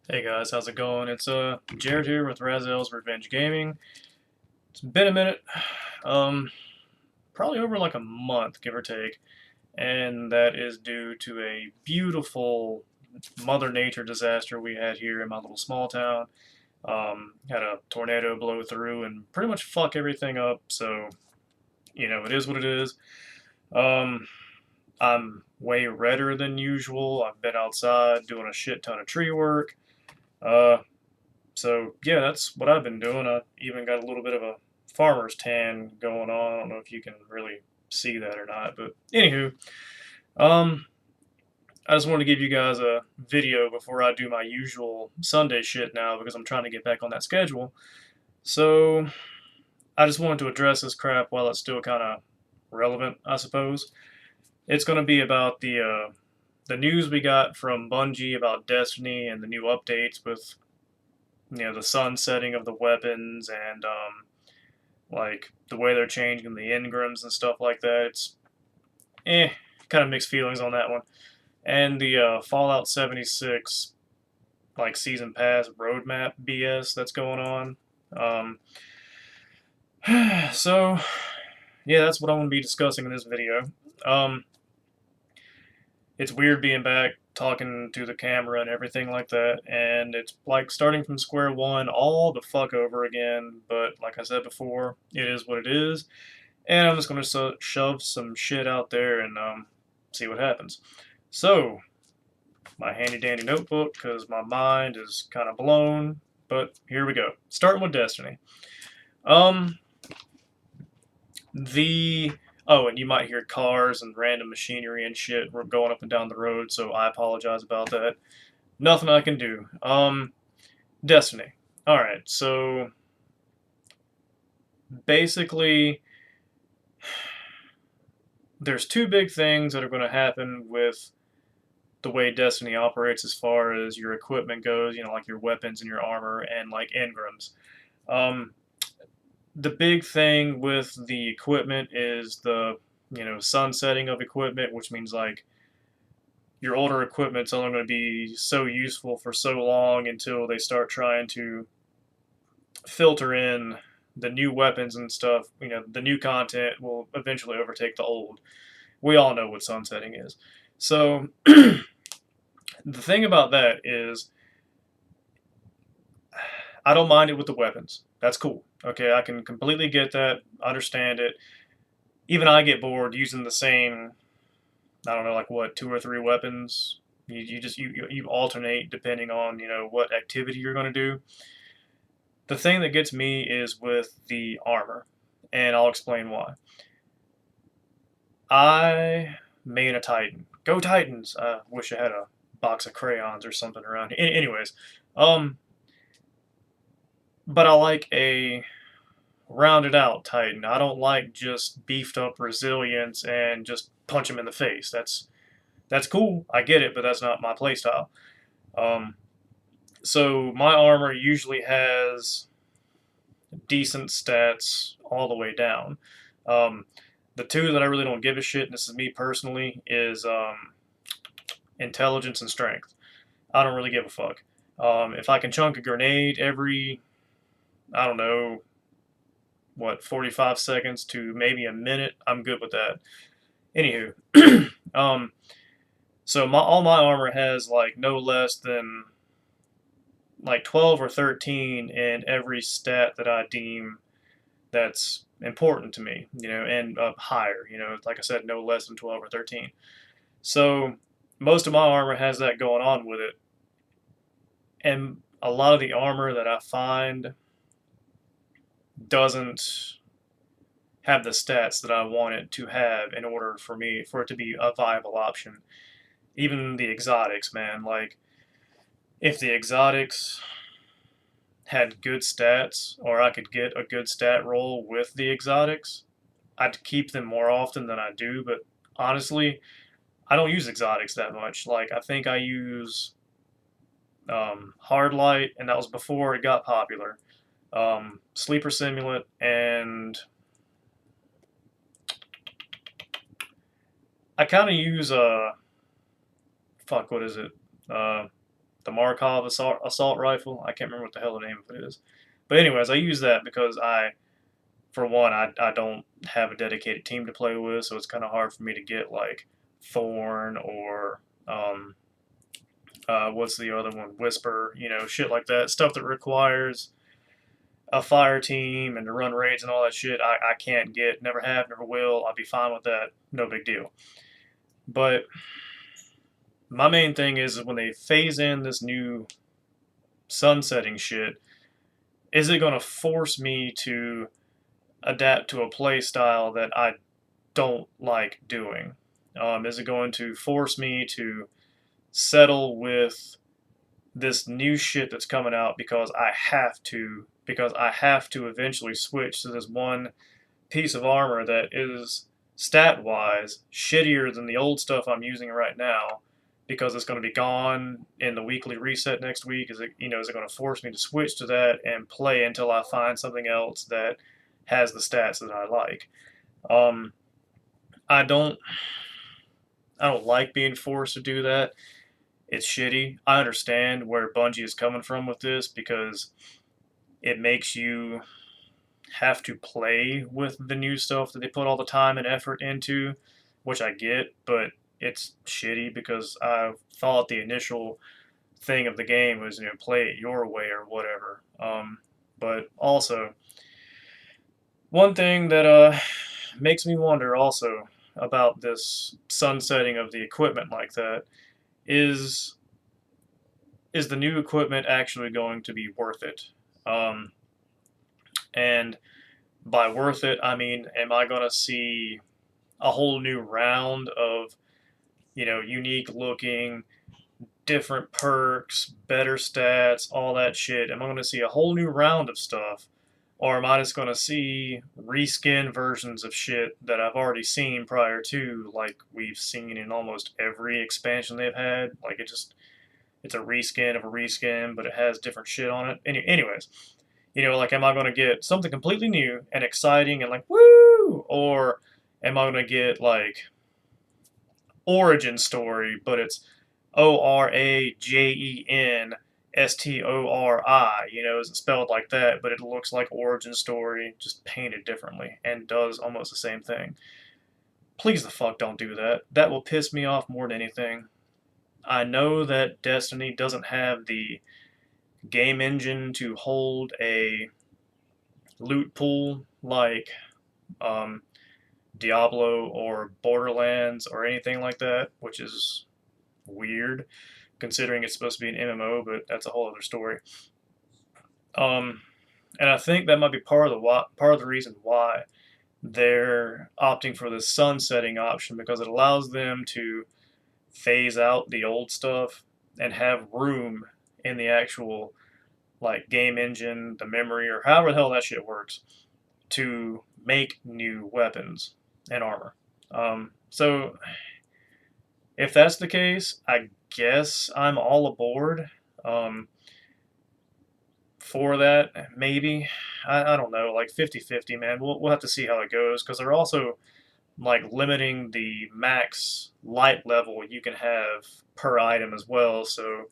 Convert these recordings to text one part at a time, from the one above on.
Hey guys, how's it going? It's Jared here with Razel's Revenge Gaming. It's been a minute, um, probably over like a month, give or take, and that is due to a beautiful Mother Nature disaster we had here in my little small town. Had a tornado blow through and pretty much fuck everything up. So it is what it is. Um, I'm way redder than usual. I've been outside doing a shit ton of tree work. Uh, So yeah, that's what I've been doing. I even got a little bit of a farmer's tan going on. I don't know if you can really see that or not, but anywho, um, I just wanted to give you guys a video before I do my usual Sunday shit now because I'm trying to get back on that schedule. So I just wanted to address this crap while it's still kind of relevant, I suppose. It's going to be about the news we got from Bungie about Destiny and the new updates with the sunsetting of the weapons and like the way they're changing the Engrams and stuff like that. It's kind of mixed feelings on that one. And the Fallout 76 like season pass roadmap BS that's going on. So yeah, that's what I'm going to be discussing in this video. Um, it's weird being back talking to the camera and everything like that, and it's like starting from square one all the fuck over again. But like I said before, it is what it is. And I'm just going to shove some shit out there and see what happens. So, my handy dandy notebook, because my mind is kind of blown, but here we go. Starting with Destiny. Um, the. Oh, and you might hear cars and random machinery and shit going up and down the road, so I apologize about that. Nothing I can do. Destiny. Alright, so basically, there's two big things that are going to happen with the way Destiny operates as far as your equipment goes, like your weapons and your armor and like engrams. Um, the big thing with the equipment is the sunsetting of equipment, which means like your older equipment's only going to be so useful for so long until they start trying to filter in the new weapons and stuff. The new content will eventually overtake the old. We all know what sunsetting is. So the thing about that is I don't mind it with the weapons. That's cool. Okay, I can completely get that, understand it. Even I get bored using the same, I don't know, like what, two or three weapons. You alternate depending on what activity you're going to do. The thing that gets me is with the armor, and I'll explain why. I main a Titan. Go Titans! I wish I had a box of crayons or something around here. Anyways, um, but I like a rounded out Titan. I don't like just beefed up resilience and just punch him in the face. That's cool. I get it, but that's not my playstyle. Um, so my armor usually has decent stats all the way down. Um, the two that I really don't give a shit, and this is me personally, is intelligence and strength. I don't really give a fuck. If I can chunk a grenade every, I don't know, what, 45 seconds to maybe a minute, I'm good with that. Anywho, um, so all my armor has like no less than like 12 or 13 in every stat that I deem that's important to me, and higher, like I said, no less than 12 or 13. So most of my armor has that going on with it, and a lot of the armor that I find doesn't have the stats that I want it to have in order for it to be a viable option. Even the exotics, man, like if the exotics had good stats or I could get a good stat roll with the exotics, I'd keep them more often than I do, but honestly, I don't use exotics that much. Like I think I use Hard Light, and that was before it got popular. Sleeper Simulant, and I kind of use fuck, what is it? Uh, the the Markov assault rifle. I can't remember what the hell the name of it is. But anyways, I use that because for one, I don't have a dedicated team to play with, so it's kind of hard for me to get like Thorn or what's the other one? Whisper, shit like that. Stuff that requires a fire team and to run raids and all that shit. I can't get, never have, never will. I'll be fine with that. No big deal. But my main thing is when they phase in this new sunsetting shit, is it going to force me to adapt to a play style that I don't like doing? Is it going to force me to settle with this new shit that's coming out because I have to eventually switch to this one piece of armor that is stat-wise shittier than the old stuff I'm using right now because it's going to be gone in the weekly reset next week? Is it going to force me to switch to that and play until I find something else that has the stats that I like? I don't like being forced to do that. It's shitty. I understand where Bungie is coming from with this because it makes you have to play with the new stuff that they put all the time and effort into, which I get, but it's shitty because I thought the initial thing of the game was, play it your way or whatever. But also, one thing that makes me wonder also about this sunsetting of the equipment like that is the new equipment actually going to be worth it? And by worth it, I mean, am I going to see a whole new round of, unique looking, different perks, better stats, all that shit? Am I going to see a whole new round of stuff? Or am I just going to see reskin versions of shit that I've already seen prior to, like we've seen in almost every expansion they've had? Like it's a reskin of a reskin, but it has different shit on it. Anyways, like, am I going to get something completely new and exciting and like, woo? Or am I going to get, like, origin story, but it's ORAJENSTORI, is it spelled like that, but it looks like origin story, just painted differently, and does almost the same thing. Please the fuck don't do that. That will piss me off more than anything. I know that Destiny doesn't have the game engine to hold a loot pool like Diablo or Borderlands or anything like that, which is weird considering it's supposed to be an MMO, but that's a whole other story. And I think that might be part of the reason why they're opting for the sunsetting option, because it allows them to phase out the old stuff and have room in the actual, like, game engine, the memory, or however the hell that shit works, to make new weapons and armor. So if that's the case, I guess I'm all aboard for that, maybe. I don't know, like 50-50, man. We'll have to see how it goes, because they're also, like, limiting the max light level you can have per item as well, so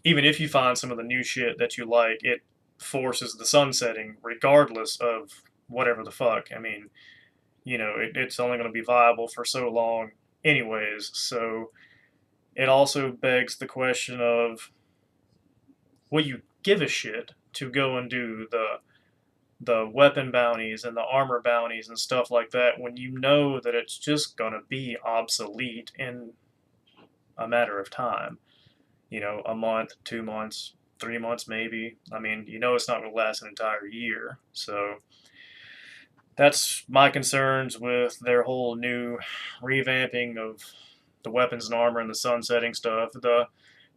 even if you find some of the new shit that you like, it forces the sunsetting regardless of whatever the fuck. I mean, it's only going to be viable for so long anyways, so it also begs the question of, will you give a shit to go and do the weapon bounties and the armor bounties and stuff like that when you know that it's just going to be obsolete in a matter of time? A month, 2 months, 3 months maybe. I mean, it's not going to last an entire year. So that's my concerns with their whole new revamping of the weapons and armor and the sunsetting stuff. The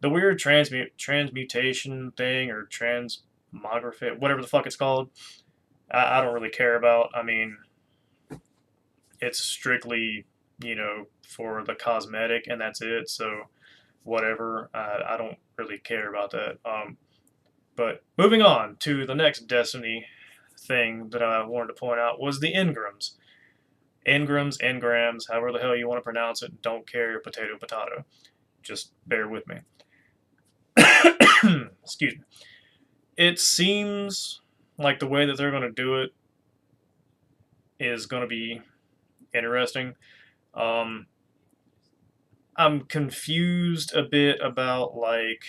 weird transmutation thing, or transmography, whatever the fuck it's called, I don't really care about. I mean, it's strictly, for the cosmetic, and that's it. So whatever. I don't really care about that. But moving on to the next Destiny thing that I wanted to point out was the Engrams. Engrams, however the hell you want to pronounce it. Don't care, potato, potato. Just bear with me. excuse me. It seems like the way that they're going to do it is going to be interesting. Um, I'm confused a bit about like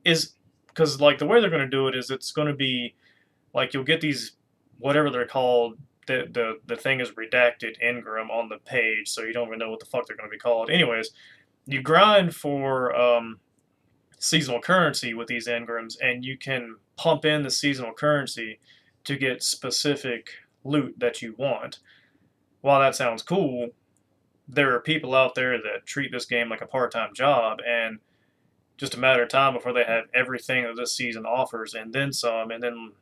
is because like the way they're going to do it is it's going to be like you'll get these whatever they're called. The thing is redacted Engram on the page, so you don't even know what the fuck they're going to be called. Anyways, you grind for seasonal currency with these Engrams, and you can pump in the seasonal currency to get specific loot that you want. While that sounds cool, there are people out there that treat this game like a part-time job, and just a matter of time before they have everything that this season offers and then some, and then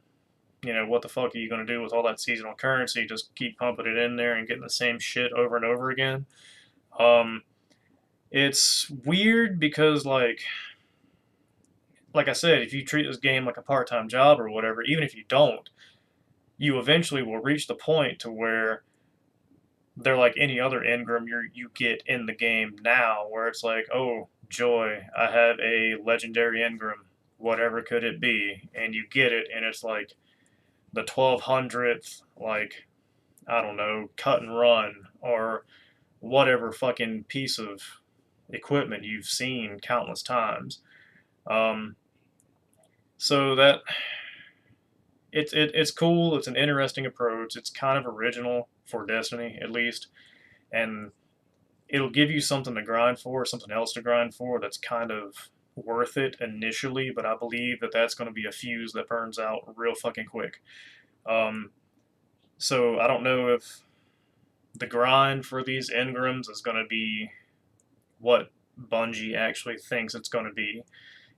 what the fuck are you going to do with all that seasonal currency? Just keep pumping it in there and getting the same shit over and over again. It's weird because like I said, if you treat this game like a part-time job or whatever, even if you don't, you eventually will reach the point to where they're like any other Engram you get in the game now, where it's like, oh joy, I have a legendary Engram, whatever could it be, and you get it, and it's like the 1200th, like I don't know, cut and run or whatever fucking piece of equipment you've seen countless times. Um, so that it's cool. It's an interesting approach. It's kind of original for Destiny, at least, and it'll give you something to grind for, something else to grind for. That's kind of worth it initially, but I believe that that's going to be a fuse that burns out real fucking quick. Um, so I don't know if the grind for these Engrams is going to be what Bungie actually thinks it's going to be.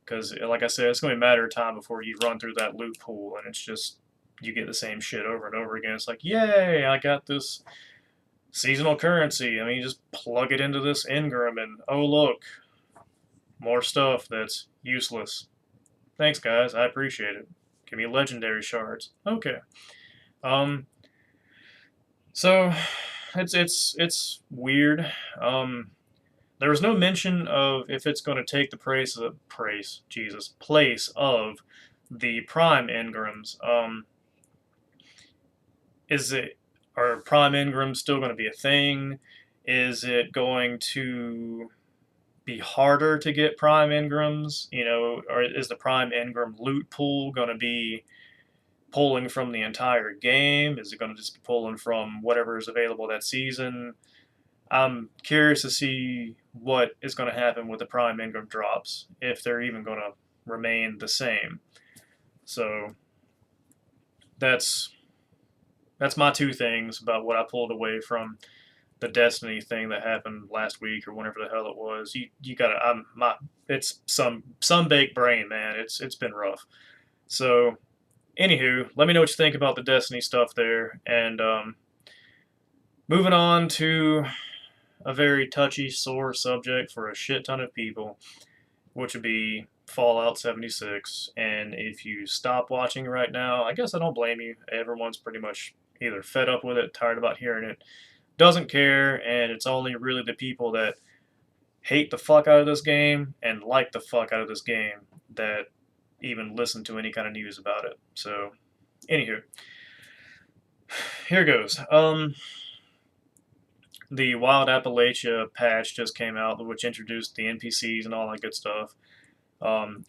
Because, like I said, it's going to be a matter of time before you run through that loot pool, and it's just, you get the same shit over and over again. It's like, yay, I got this seasonal currency. I mean, you just plug it into this Engram, and oh, look, more stuff that's useless. Thanks, guys, I appreciate it. Give me legendary shards. Okay. So, it's weird. There was no mention of if it's going to take the place of the Prime Engrams. Is it Are Prime Engrams still going to be a thing? Is it going to be harder to get Prime Engrams? Or is the Prime Engram loot pool going to be pulling from the entire game? Is it going to just be pulling from whatever is available that season? I'm curious to see what is going to happen with the Prime Engram drops, if they're even going to remain the same. So that's my two things about what I pulled away from the Destiny thing that happened last week or whenever the hell it was. You gotta it's some baked brain, man. It's been rough. So anywho, let me know what you think about the Destiny stuff there, and moving on to a very touchy, sore subject for a shit ton of people, which would be Fallout 76. And if you stop watching right now, I guess I don't blame you. Everyone's pretty much either fed up with it, tired about hearing it, doesn't care, and it's only really the people that hate the fuck out of this game and like the fuck out of this game that even listen to any kind of news about it. So, anywho, here goes. The Wild Appalachia patch just came out, which introduced the NPCs and all that good stuff.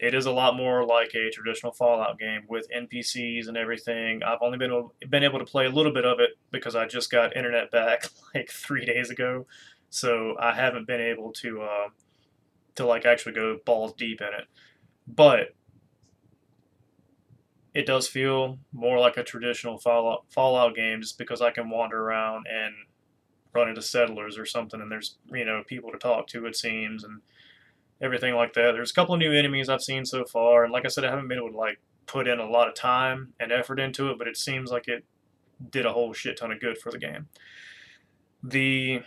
It is a lot more like a traditional Fallout game with NPCs and everything. I've only been able to play a little bit of it because I just got internet back like 3 days ago, so I haven't been able to like actually go balls deep in it. But it does feel more like a traditional Fallout game just because I can wander around and run into settlers or something, and there's people to talk to, it seems, and everything like that. There's a couple of new enemies I've seen so far, and like I said, I haven't been able to like put in a lot of time and effort into it, but it seems like it did a whole shit ton of good for the game. The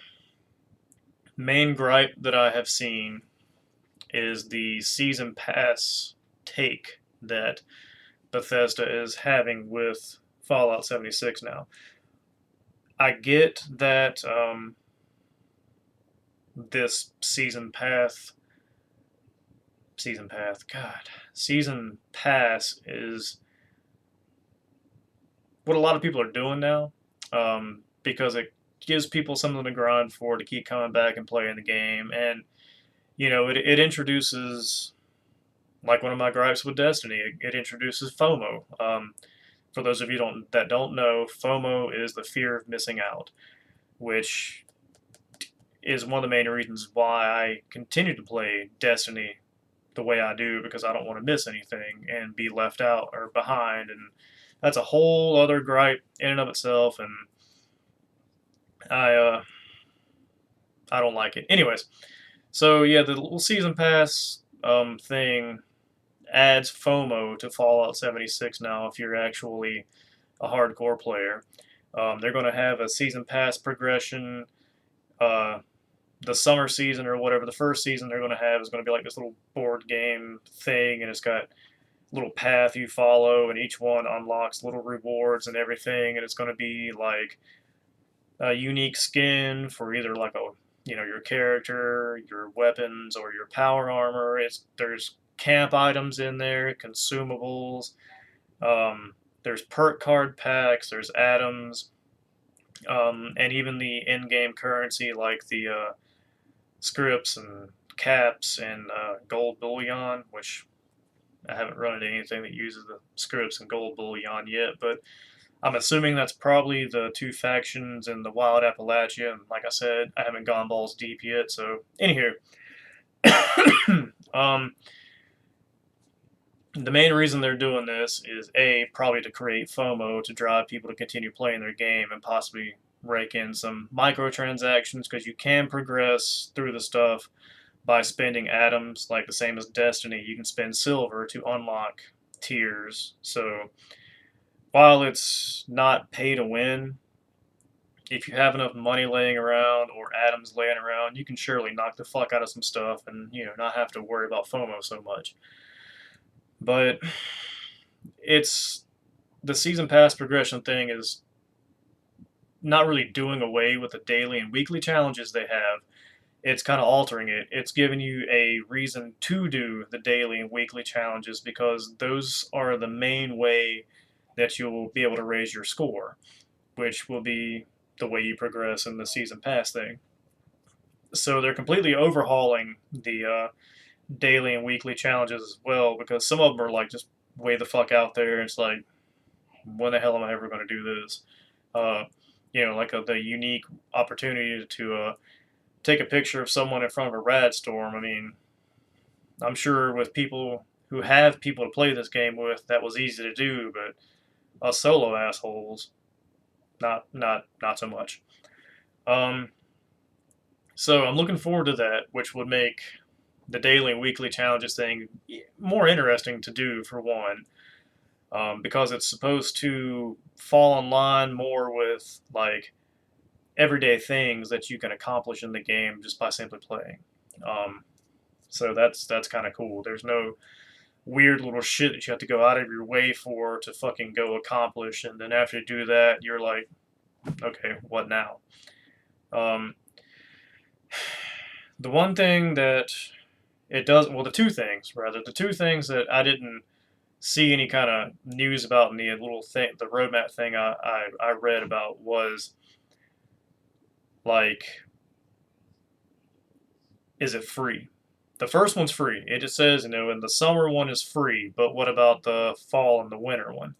main gripe that I have seen is the season pass take that Bethesda is having with Fallout 76 now. I get that this season pass Season Pass. God, Season Pass is what a lot of people are doing now, because it gives people something to grind for to keep coming back and playing the game, and it introduces, like one of my gripes with Destiny, it introduces FOMO. For those of you that don't know, FOMO is the fear of missing out, which is one of the main reasons why I continue to play Destiny the way I do, because I don't want to miss anything and be left out or behind, and that's a whole other gripe in and of itself, and I I don't like it. Anyways, so yeah, the little season pass thing adds FOMO to Fallout 76 now if you're actually a hardcore player. They're going to have a season pass progression. The summer season or whatever, the first season they're going to have is going to be like this little board game thing, and it's got a little path you follow, and each one unlocks little rewards and everything, and it's going to be like a unique skin for either like your character, your weapons, or your power armor. There's camp items in there, consumables. There's perk card packs. There's atoms, and even the in-game currency like the scripts and caps and gold bullion, which I haven't run into anything that uses the scripts and gold bullion yet, but I'm assuming that's probably the two factions in the Wild Appalachia, and like I said, I haven't gone balls deep yet, so anywho. The main reason they're doing this is probably to create FOMO, to drive people to continue playing their game and possibly rake in some microtransactions, because you can progress through the stuff by spending atoms, like the same as Destiny. You can spend silver to unlock tiers. So while it's not pay to win, if you have enough money laying around or atoms laying around, you can surely knock the fuck out of some stuff and not have to worry about FOMO so much. But it's the season pass progression thing is not really doing away with the daily and weekly challenges they have. It's kind of altering it. It's giving you a reason to do the daily and weekly challenges, because those are the main way that you'll be able to raise your score, which will be the way you progress in the season pass thing. So they're completely overhauling the daily and weekly challenges as well, because some of them are like just way the fuck out there. It's like, when the hell am I ever going to do this? Like the unique opportunity to take a picture of someone in front of a rad storm. I mean, I'm sure with people who have people to play this game with, that was easy to do, but us solo assholes, not so much. So I'm looking forward to that, which would make the daily and weekly challenges thing more interesting to do, for one, because it's supposed to fall in line more with like everyday things that you can accomplish in the game just by simply playing. So that's kind of cool. There's no weird little shit that you have to go out of your way for to fucking go accomplish, and then after you do that, you're like, okay, what now? The one thing that it does, well, the two things that I didn't see any kind of news about in the little thing, the roadmap thing I read about, was like, is it free? The first one's free. It just says, and the summer one is free, but what about the fall and the winter one?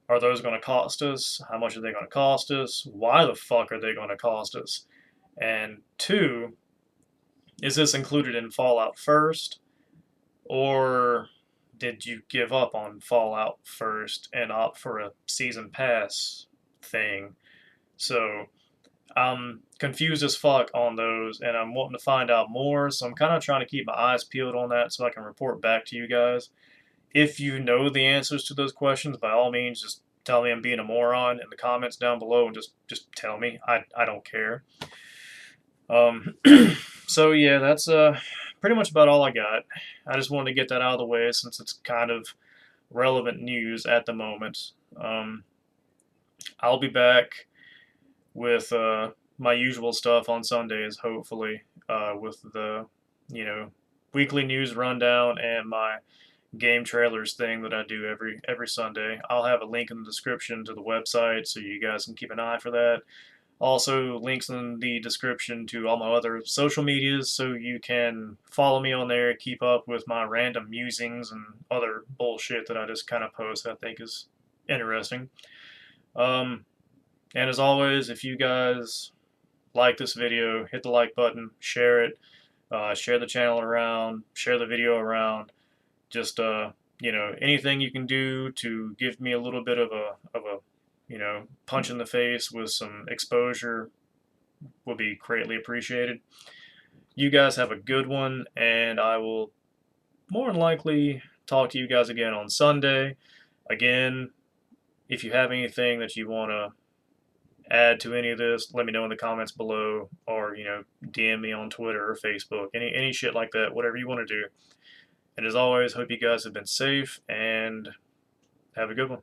Are those going to cost us? How much are they going to cost us? Why the fuck are they going to cost us? And two, is this included in Fallout first? Or did you give up on Fallout first and opt for a season pass thing? So I'm confused as fuck on those, and I'm wanting to find out more, so I'm kind of trying to keep my eyes peeled on that so I can report back to you guys. If you know the answers to those questions, by all means, just tell me I'm being a moron in the comments down below, and just tell me. I don't care. So yeah, that's pretty much about all I got. I just wanted to get that out of the way since it's kind of relevant news at the moment. I'll be back with my usual stuff on Sundays, hopefully, with the, weekly news rundown and my game trailers thing that I do every Sunday. I'll have a link in the description to the website so you guys can keep an eye for that. Also, links in the description to all my other social medias so you can follow me on there, keep up with my random musings and other bullshit that I just kind of post I think is interesting. Um, and as always, if you guys like this video, hit the like button, share it, share the channel around, share the video around. Just anything you can do to give me a little bit of a punch in the face with some exposure would be greatly appreciated. You guys have a good one, and I will more than likely talk to you guys again on Sunday. Again, if you have anything that you want to add to any of this, let me know in the comments below, or DM me on Twitter or Facebook, any shit like that, whatever you want to do. And as always, hope you guys have been safe and have a good one.